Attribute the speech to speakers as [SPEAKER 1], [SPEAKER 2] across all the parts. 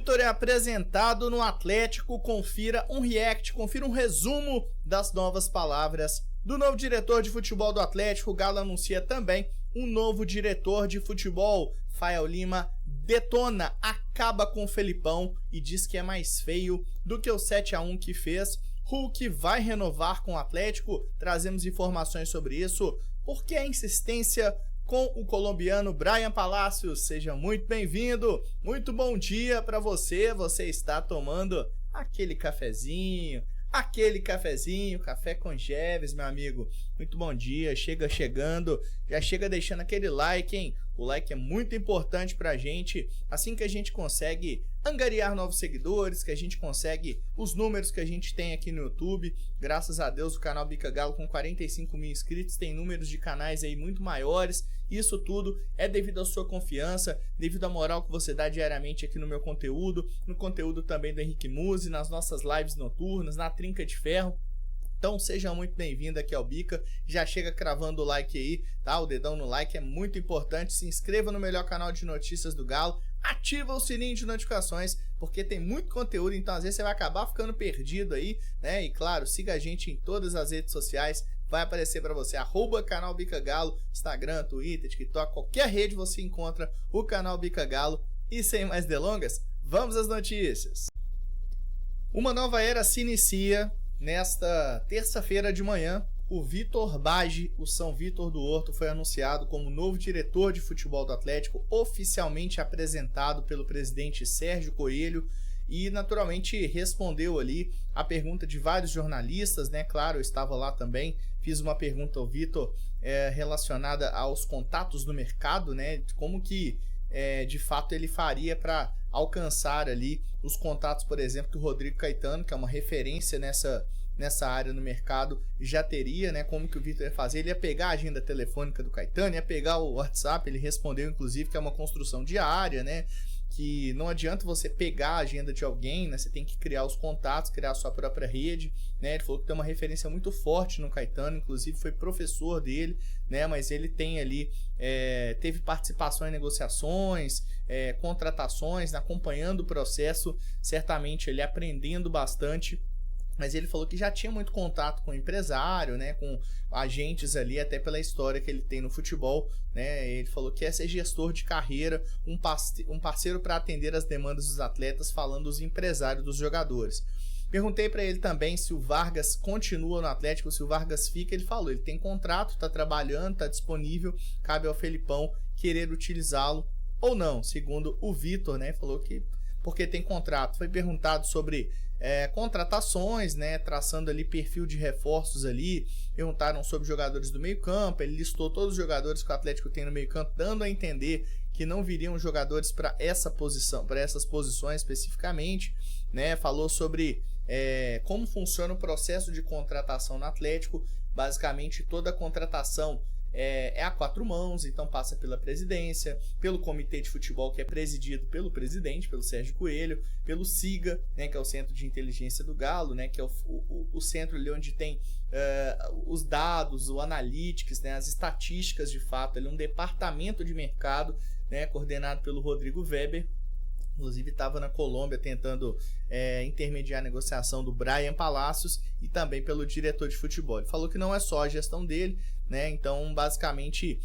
[SPEAKER 1] Vitor é apresentado no Atlético. Confira um react, confira um resumo das novas palavras do novo diretor de futebol do Atlético. O Galo anuncia também um novo diretor de futebol. Fael Lima detona, acaba com o Felipão e diz que é mais feio do que o 7-1 que fez. Hulk vai renovar com o Atlético. Trazemos informações sobre isso. Por que a insistência com o colombiano Bryan Palacios? Seja muito bem-vindo, muito bom dia para você. Você está tomando aquele cafezinho, café com Jeves, meu amigo. Muito bom dia, chega chegando, já chega deixando aquele like, hein? O like é muito importante pra gente, assim que a gente consegue angariar novos seguidores, que a gente consegue os números que a gente tem aqui no YouTube. Graças a Deus o canal Bica Galo com 45 mil inscritos tem números de canais aí muito maiores. Isso tudo é devido à sua confiança, devido à moral que você dá diariamente aqui no meu conteúdo, no conteúdo também do Henrique Musi, nas nossas lives noturnas, na Trinca de Ferro. Então seja muito bem-vindo aqui ao Bica, já chega cravando o like aí, tá? O dedão no like é muito importante, se inscreva no melhor canal de notícias do Galo, ativa o sininho de notificações, porque tem muito conteúdo, então às vezes você vai acabar ficando perdido aí, né? E claro, siga a gente em todas as redes sociais, vai aparecer para você, @canal Bica Galo, Instagram, Twitter, TikTok, qualquer rede você encontra o canal Bica Galo. E sem mais delongas, vamos às notícias. Uma nova era se inicia nesta terça-feira de manhã. O Vitor Bage, o São Vitor do Horto, foi anunciado como novo diretor de futebol do Atlético, oficialmente apresentado pelo presidente Sérgio Coelho, e naturalmente respondeu ali a pergunta de vários jornalistas, né? Claro, eu estava lá também, fiz uma pergunta ao Vitor relacionada aos contatos no mercado, né? Como que de fato ele faria para alcançar ali os contatos, por exemplo, que o Rodrigo Caetano, que é uma referência nessa área no mercado, já teria, né? Como que o Vitor ia fazer? Ele ia pegar a agenda telefônica do Caetano, ia pegar o WhatsApp. Ele respondeu inclusive que é uma construção diária, né? Que não adianta você pegar a agenda de alguém, né? Você tem que criar os contatos, criar a sua própria rede, né? Ele falou que tem uma referência muito forte no Caetano, inclusive foi professor dele, né? Mas ele tem ali, teve participação em negociações, contratações, acompanhando o processo, certamente ele aprendendo bastante. Mas ele falou que já tinha muito contato com empresário, né, com agentes ali, até pela história que ele tem no futebol, né? Ele falou que é ser gestor de carreira, um parceiro para atender as demandas dos atletas, falando dos empresários dos jogadores. Perguntei para ele também se o Vargas continua no Atlético, se o Vargas fica. Ele falou, ele tem contrato, está trabalhando, está disponível, cabe ao Felipão querer utilizá-lo ou não, segundo o Vitor, né? Falou que porque tem contrato. Foi perguntado sobre contratações, né, traçando ali perfil de reforços ali. Perguntaram sobre jogadores do meio campo, ele listou todos os jogadores que o Atlético tem no meio campo, dando a entender que não viriam jogadores para essa posição, para essas posições especificamente, né? Falou sobre como funciona o processo de contratação no Atlético. Basicamente toda a contratação é a quatro mãos, então passa pela presidência, pelo comitê de futebol, que é presidido pelo presidente, pelo Sérgio Coelho, pelo SIGA, né, que é o Centro de Inteligência do Galo, né, que é o centro ali onde tem os dados, o analytics, né, as estatísticas de fato, ali um departamento de mercado, né, coordenado pelo Rodrigo Weber. Inclusive estava na Colômbia tentando intermediar a negociação do Bryan Palacios, e também pelo diretor de futebol. Ele falou que não é só a gestão dele, né? Então basicamente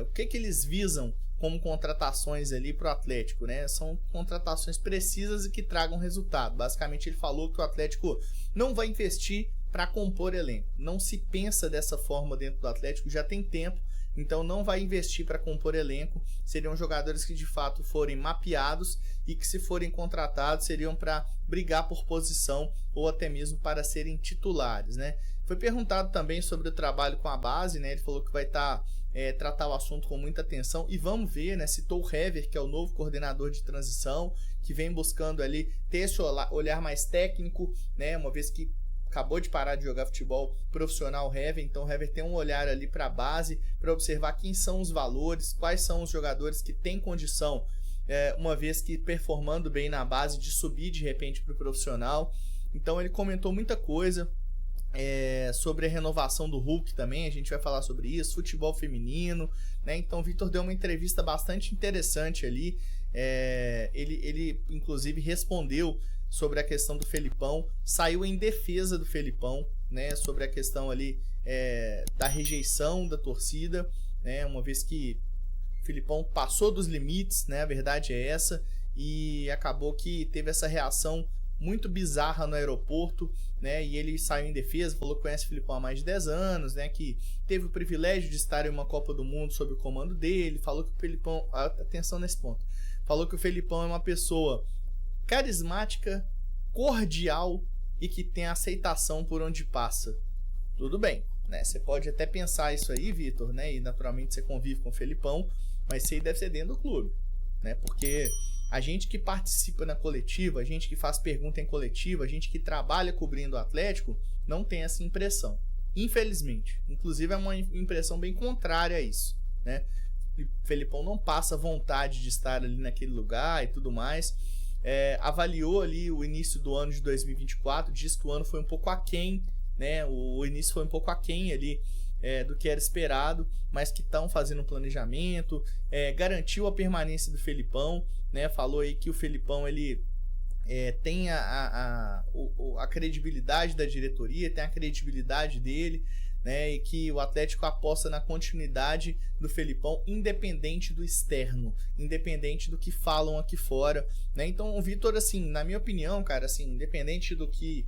[SPEAKER 1] o que eles visam como contratações ali para o Atlético, né? São contratações precisas e que tragam resultado. Basicamente ele falou que o Atlético não vai investir para compor elenco, não se pensa dessa forma dentro do Atlético, já tem tempo. Então não vai investir para compor elenco, seriam jogadores que de fato forem mapeados e que, se forem contratados, seriam para brigar por posição ou até mesmo para serem titulares, né? Foi perguntado também sobre o trabalho com a base, né? Ele falou que vai tratar o assunto com muita atenção, e vamos ver, né? Citou o Hever, que é o novo coordenador de transição, que vem buscando ali ter esse olhar mais técnico, né? Uma vez que acabou de parar de jogar futebol profissional, o Hever, então o Hever tem um olhar ali para a base, para observar quem são os valores, quais são os jogadores que têm condição, uma vez que performando bem na base, de subir de repente para o profissional. Então ele comentou muita coisa sobre a renovação do Hulk também, a gente vai falar sobre isso, futebol feminino, né? Então o Vitor deu uma entrevista bastante interessante ali, Ele inclusive respondeu sobre a questão do Felipão, saiu em defesa do Felipão, né, sobre a questão ali da rejeição da torcida, né, uma vez que o Felipão passou dos limites, né, a verdade é essa, e acabou que teve essa reação muito bizarra no aeroporto, né, e ele saiu em defesa, falou que conhece o Felipão há mais de 10 anos, né, que teve o privilégio de estar em uma Copa do Mundo sob o comando dele, falou que o Felipão, atenção nesse ponto, falou que o Felipão é uma pessoa carismática, cordial e que tem aceitação por onde passa. Tudo bem, né? Você pode até pensar isso aí, Vitor, né? E naturalmente você convive com o Felipão, mas isso aí deve ser dentro do clube, né? Porque a gente que participa na coletiva, a gente que faz pergunta em coletiva, a gente que trabalha cobrindo o Atlético, não tem essa impressão. Infelizmente. Inclusive é uma impressão bem contrária a isso, né? O Felipão não passa vontade de estar ali naquele lugar e tudo mais. Avaliou ali o início do ano de 2024, diz que o ano foi um pouco aquém, né? O início foi um pouco aquém ali do que era esperado, mas que estão fazendo um planejamento, garantiu a permanência do Felipão, né? Falou aí que o Felipão ele tem a credibilidade da diretoria, tem a credibilidade dele, né, e que o Atlético aposta na continuidade do Felipão, independente do externo, independente do que falam aqui fora, né? Então o Vitor, assim, na minha opinião, cara, assim, independente do que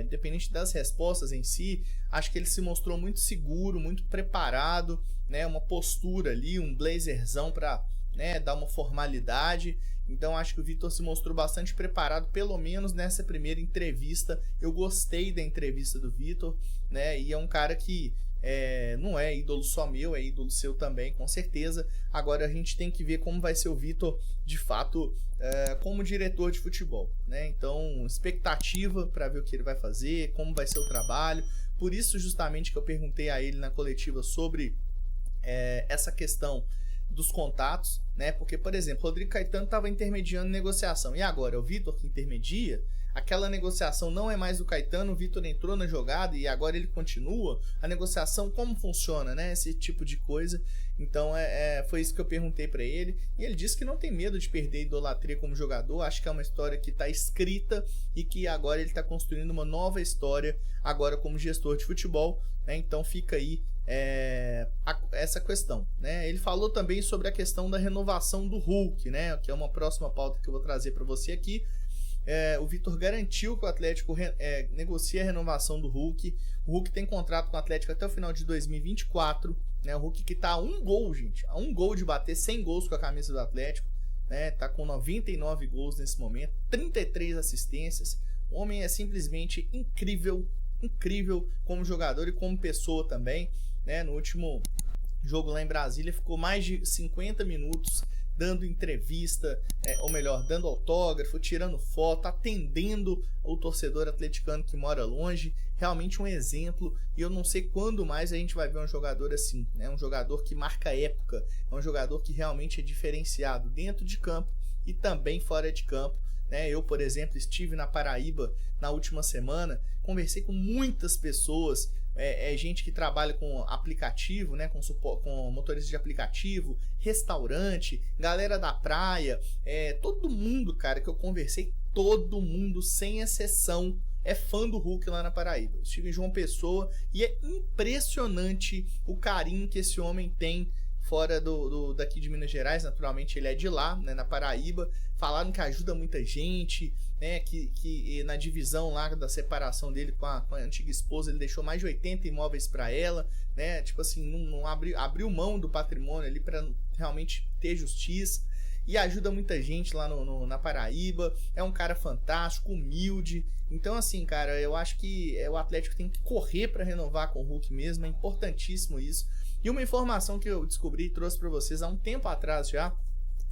[SPEAKER 1] independente das respostas em si, acho que ele se mostrou muito seguro, muito preparado, né? Uma postura ali, um blazerzão para, né, dar uma formalidade. Então acho que o Vitor se mostrou bastante preparado, pelo menos nessa primeira entrevista. Eu gostei da entrevista do Vitor, né? E é um cara que não é ídolo só meu, é ídolo seu também, com certeza. Agora a gente tem que ver como vai ser o Vitor, de fato, como diretor de futebol, né? Então, expectativa para ver o que ele vai fazer, como vai ser o trabalho. Por isso, justamente, que eu perguntei a ele na coletiva sobre essa questão dos contatos, né? Porque, por exemplo, o Rodrigo Caetano estava intermediando negociação, e agora é o Vitor que intermedia. Aquela negociação não é mais do Caetano, o Vitor entrou na jogada e agora ele continua. A negociação, como funciona, né? Esse tipo de coisa. Então foi isso que eu perguntei para ele, e ele disse que não tem medo de perder a idolatria como jogador. Acho que é uma história que está escrita e que agora ele está construindo uma nova história agora como gestor de futebol, né? Então fica aí essa questão, né? Ele falou também sobre a questão da renovação do Hulk, né? Que é uma próxima pauta que eu vou trazer para você aqui. O Vitor garantiu que o Atlético negocia a renovação do Hulk. O Hulk tem contrato com o Atlético até o final de 2024, né? O Hulk que tá a um gol, gente, a um gol de bater 100 gols com a camisa do Atlético, né? Tá com 99 gols nesse momento, 33 assistências. O homem é simplesmente incrível, incrível como jogador e como pessoa também, né? No último jogo lá em Brasília ficou mais de 50 minutos dando entrevista, ou melhor, dando autógrafo, tirando foto, atendendo o torcedor atleticano que mora longe. Realmente um exemplo, e eu não sei quando mais a gente vai ver um jogador assim, né? Um jogador que marca época, é um jogador que realmente é diferenciado dentro de campo e também fora de campo, né? Eu, por exemplo, estive na Paraíba na última semana, conversei com muitas pessoas, gente que trabalha com aplicativo, né, com motorista de aplicativo, restaurante, galera da praia, todo mundo, cara, que eu conversei, todo mundo, sem exceção, é fã do Hulk lá na Paraíba. Eu estive em João Pessoa e é impressionante o carinho que esse homem tem fora daqui de Minas Gerais. Naturalmente ele é de lá, né, na Paraíba. Falaram que ajuda muita gente, né, que na divisão lá da separação dele com a antiga esposa, ele deixou mais de 80 imóveis para ela, né, tipo assim, não abriu mão do patrimônio ali para realmente ter justiça, e ajuda muita gente lá na Paraíba. É um cara fantástico, humilde. Então assim, cara, eu acho que o Atlético tem que correr para renovar com o Hulk mesmo, é importantíssimo isso. E uma informação que eu descobri e trouxe para vocês há um tempo atrás já,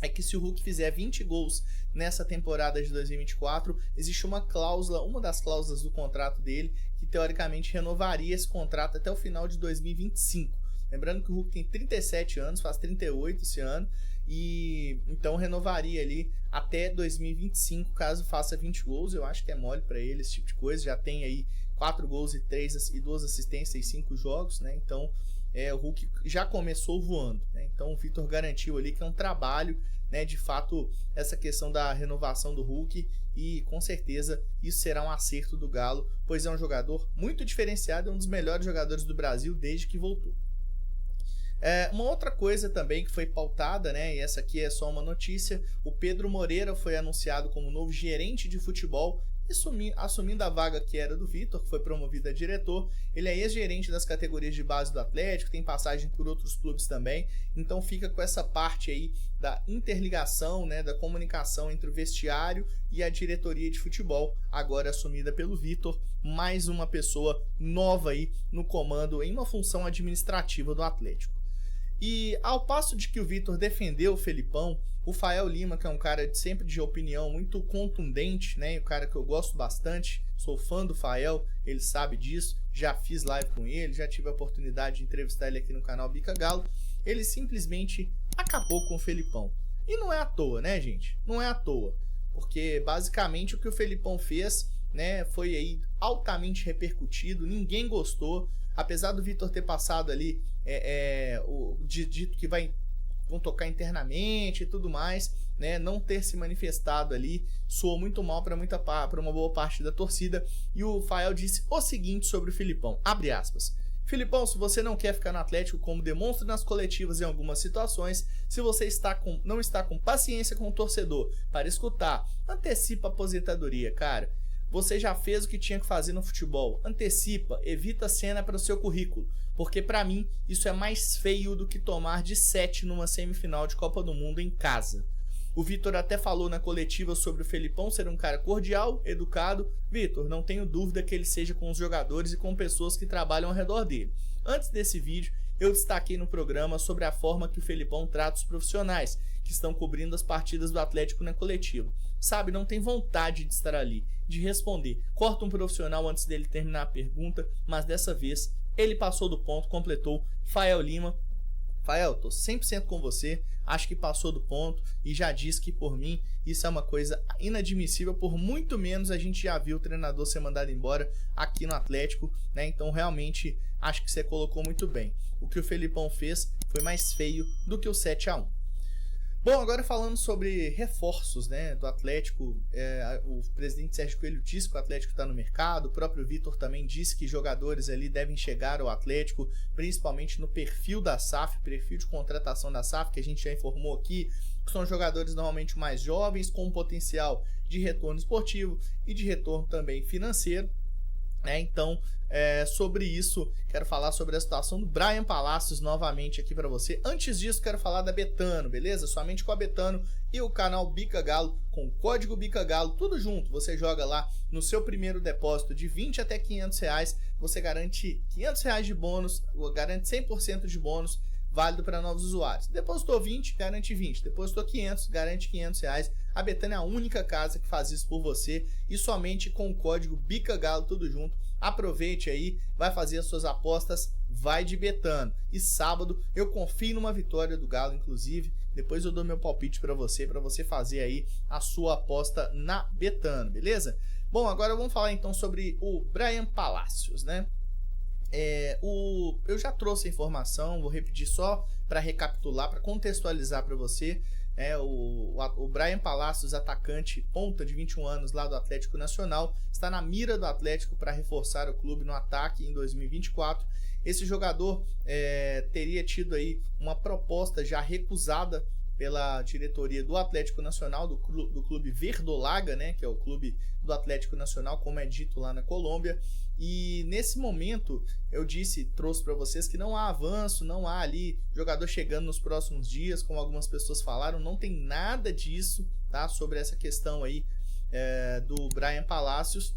[SPEAKER 1] é que se o Hulk fizer 20 gols nessa temporada de 2024, existe uma cláusula, uma das cláusulas do contrato dele, que teoricamente renovaria esse contrato até o final de 2025. Lembrando que o Hulk tem 37 anos, faz 38 esse ano, e então renovaria ali até 2025, caso faça 20 gols. Eu acho que é mole para ele esse tipo de coisa, já tem aí 4 gols e 2 assistências em 5 jogos, né? Então o Hulk já começou voando, né? Então o Vitor garantiu ali que é um trabalho, né, de fato, essa questão da renovação do Hulk, e com certeza isso será um acerto do Galo, pois é um jogador muito diferenciado, é um dos melhores jogadores do Brasil desde que voltou. Uma outra coisa também que foi pautada, né, e essa aqui é só uma notícia, o Pedro Moreira foi anunciado como novo gerente de futebol, assumindo a vaga que era do Vitor, que foi promovido a diretor. Ele é ex-gerente das categorias de base do Atlético, tem passagem por outros clubes também, então fica com essa parte aí da interligação, né, da comunicação entre o vestiário e a diretoria de futebol, agora assumida pelo Vitor, mais uma pessoa nova aí no comando, em uma função administrativa do Atlético. E ao passo de que o Vitor defendeu o Felipão, o Fael Lima, que é um cara sempre de opinião muito contundente, né, um cara que eu gosto bastante, sou fã do Fael, ele sabe disso, já fiz live com ele, já tive a oportunidade de entrevistar ele aqui no canal Bica Galo, ele simplesmente acabou com o Felipão. E não é à toa, né, gente? Não é à toa, porque basicamente o que o Felipão fez, né, foi aí altamente repercutido, ninguém gostou, apesar do Vitor ter passado ali o dito que vão tocar internamente e tudo mais, né, não ter se manifestado ali, soou muito mal para uma boa parte da torcida, e o Fael disse o seguinte sobre o Felipão, abre aspas: Felipão, se você não quer ficar no Atlético, como demonstra nas coletivas em algumas situações, se você não está com paciência com o torcedor para escutar, antecipa a aposentadoria, cara. Você já fez o que tinha que fazer no futebol. Antecipa, evita cena para o seu currículo. Porque para mim, isso é mais feio do que tomar de 7 numa semifinal de Copa do Mundo em casa. O Vitor até falou na coletiva sobre o Felipão ser um cara cordial, educado. Vitor, não tenho dúvida que ele seja com os jogadores e com pessoas que trabalham ao redor dele. Antes desse vídeo, eu destaquei no programa sobre a forma que o Felipão trata os profissionais que estão cobrindo as partidas do Atlético na coletiva. Sabe, não tem vontade de estar ali, de responder. Corta um profissional antes dele terminar a pergunta, mas dessa vez ele passou do ponto, completou. Fael Lima: Fael, tô 100% com você, acho que passou do ponto e já disse que por mim isso é uma coisa inadmissível, por muito menos a gente já viu o treinador ser mandado embora aqui no Atlético, né? Então realmente acho que você colocou muito bem. O que o Felipão fez foi mais feio do que o 7-1. Bom, agora falando sobre reforços, né, do Atlético, o presidente Sérgio Coelho disse que o Atlético está no mercado, o próprio Vitor também disse que jogadores ali devem chegar ao Atlético, principalmente no perfil da SAF, perfil de contratação da SAF, que a gente já informou aqui, que são jogadores normalmente mais jovens, com potencial de retorno esportivo e de retorno também financeiro. Então, sobre isso, quero falar sobre a situação do Brian Palacios novamente aqui para você. Antes disso, quero falar da Betano, beleza? Somente com a Betano e o canal Bica Galo, com o código Bica Galo, tudo junto. Você joga lá no seu primeiro depósito de 20 até 500 reais, você garante 500 reais de bônus, garante 100% de bônus, válido para novos usuários. Depositou 20, garante 20. Depositou 500, garante 500 reais. A Betano é a única casa que faz isso por você e somente com o código Bica Galo, tudo junto. Aproveite aí, vai fazer as suas apostas, vai de Betano. E sábado eu confio numa vitória do Galo, inclusive. Depois eu dou meu palpite para você fazer aí a sua aposta na Betano, beleza? Bom, agora vamos falar então sobre o Brian Palacios, né? Eu já trouxe a informação, vou repetir só para recapitular, para contextualizar para você. O Brian Palacios, atacante ponta de 21 anos lá do Atlético Nacional, está na mira do Atlético para reforçar o clube no ataque em 2024. Esse jogador teria tido aí uma proposta já recusada pela diretoria do Atlético Nacional, do clube Verdolaga, né, que é o clube do Atlético Nacional, como é dito lá na Colômbia. E nesse momento eu trouxe para vocês que não há avanço, não há ali jogador chegando nos próximos dias, como algumas pessoas falaram, não tem nada disso, tá, sobre essa questão aí do Brian Palacios.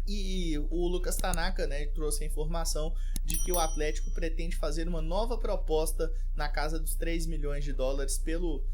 [SPEAKER 1] E o Lucas Tanaka, né, trouxe a informação de que o Atlético pretende fazer uma nova proposta na casa dos 3 milhões de dólares pelo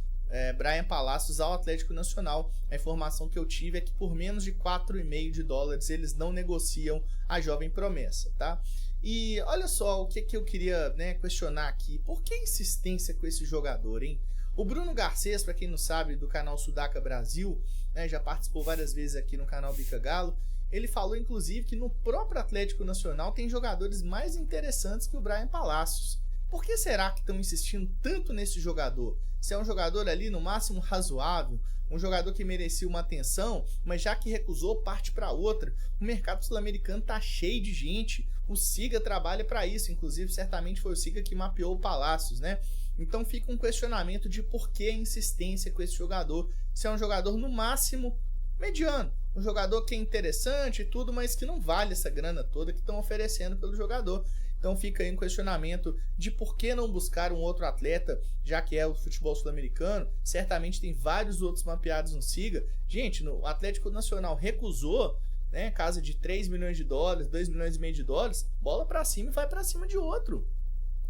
[SPEAKER 1] Brian Palacios ao Atlético Nacional. A informação que eu tive é que por menos de 4,5 de dólares eles não negociam a jovem promessa, tá? E olha só o que eu queria, né, questionar aqui. Por que insistência com esse jogador, hein? O Bruno Garcês, para quem não sabe, do canal Sudaca Brasil, né, já participou várias vezes aqui no canal Bica Galo. Ele falou, inclusive, que no próprio Atlético Nacional tem jogadores mais interessantes que o Brian Palacios. Por que será que estão insistindo tanto nesse jogador? Se é um jogador ali no máximo razoável, um jogador que merecia uma atenção, mas já que recusou, parte para outra. O mercado sul-americano tá cheio de gente. O Siga trabalha para isso, inclusive certamente foi o Siga que mapeou o Palácios, né? Então fica um questionamento de por que a insistência com esse jogador. Se é um jogador no máximo mediano, um jogador que é interessante e tudo, mas que não vale essa grana toda que estão oferecendo pelo jogador. Então fica aí um questionamento de por que não buscar um outro atleta, já que é o futebol sul-americano. Certamente tem vários outros mapeados no Siga. Gente, o Atlético Nacional recusou, né, casa de 3 milhões de dólares, 2 milhões e meio de dólares, bola para cima e vai para cima de outro.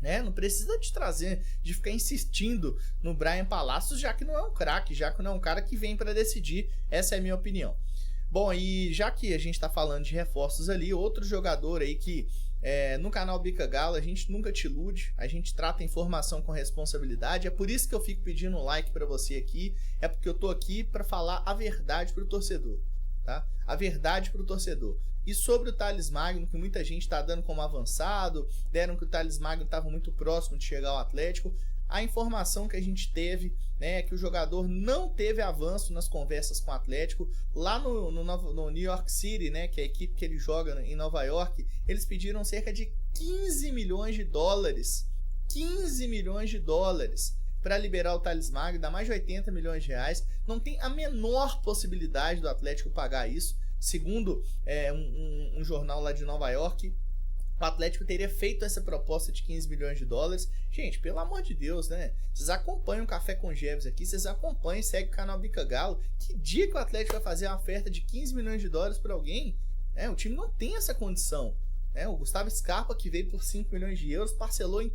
[SPEAKER 1] Né? Não precisa de trazer, de ficar insistindo no Bryan Palácios, já que não é um craque, já que não é um cara que vem para decidir. Essa é a minha opinião. Bom, e já que a gente está falando de reforços ali, outro jogador aí que no canal Bica Galo a gente nunca te ilude, a gente trata a informação com responsabilidade, é por isso que eu fico pedindo um like para você aqui, é porque eu tô aqui para falar a verdade pro torcedor, tá? A verdade pro torcedor. E sobre o Thales Magno, que muita gente está dando como avançado, deram que o Thales Magno estava muito próximo de chegar ao Atlético, a informação que a gente teve, né, é que o jogador não teve avanço nas conversas com o Atlético. Lá no New York City, né, que é a equipe que ele joga em Nova York, eles pediram cerca de 15 milhões de dólares. 15 milhões de dólares para liberar o Thales Magno, dá mais de 80 milhões de reais. Não tem a menor possibilidade do Atlético pagar isso. Segundo um jornal lá de Nova York, o Atlético teria feito essa proposta de 15 milhões de dólares. Gente, pelo amor de Deus, né? Vocês acompanham o Café com Jeves aqui, vocês acompanham, segue o canal Bica Galo. Que dia que o Atlético vai fazer uma oferta de 15 milhões de dólares para alguém? O time não tem essa condição. O Gustavo Scarpa, que veio por 5 milhões de euros, parcelou em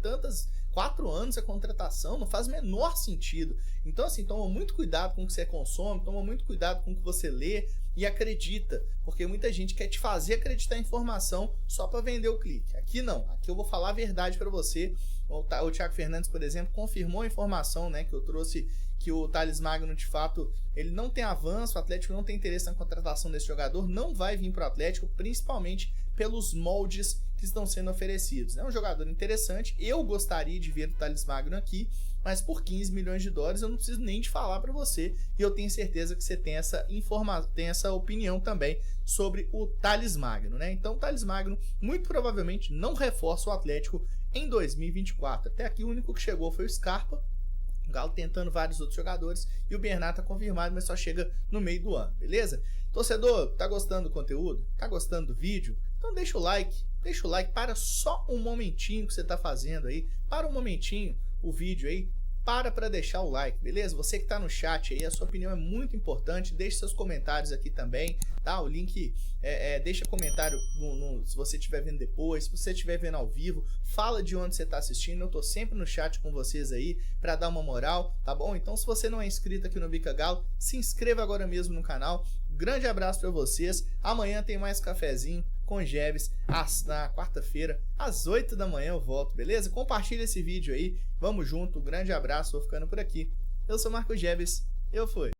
[SPEAKER 1] 4 anos a contratação, não faz o menor sentido. Então, assim, toma muito cuidado com o que você consome, toma muito cuidado com o que você lê e acredita, porque muita gente quer te fazer acreditar em informação só para vender o clique. Aqui não, aqui eu vou falar a verdade para você. O Thiago Fernandes, por exemplo, confirmou a informação, né, que eu trouxe, que o Thales Magno, de fato, ele não tem avanço, o Atlético não tem interesse na contratação desse jogador, não vai vir para o Atlético, principalmente pelos moldes que estão sendo oferecidos. É um jogador interessante, eu gostaria de ver o Thales Magno aqui, mas por 15 milhões de dólares eu não preciso nem de falar para você, e eu tenho certeza que você tem essa opinião também sobre o Thales Magno, né? Então o Thales Magno muito provavelmente não reforça o Atlético em 2024. Até aqui o único que chegou foi o Scarpa, o Galo tentando vários outros jogadores, e o Bernat tá confirmado, mas só chega no meio do ano, beleza? Torcedor, tá gostando do conteúdo? Tá gostando do vídeo? Então deixa o like, para só um momentinho que você tá fazendo aí, para um momentinho o vídeo aí, para deixar o like, beleza? Você que tá no chat aí, a sua opinião é muito importante, deixe seus comentários aqui também, tá? O link, deixa comentário se você estiver vendo depois, se você estiver vendo ao vivo, fala de onde você tá assistindo, eu tô sempre no chat com vocês aí, para dar uma moral, tá bom? Então se você não é inscrito aqui no Bica Galo, se inscreva agora mesmo no canal. Grande abraço para vocês, amanhã tem mais cafezinho com Jeves, na quarta-feira, às 8 da manhã eu volto, beleza? Compartilha esse vídeo aí, vamos junto, grande abraço, vou ficando por aqui. Eu sou Marco Jeves, eu fui.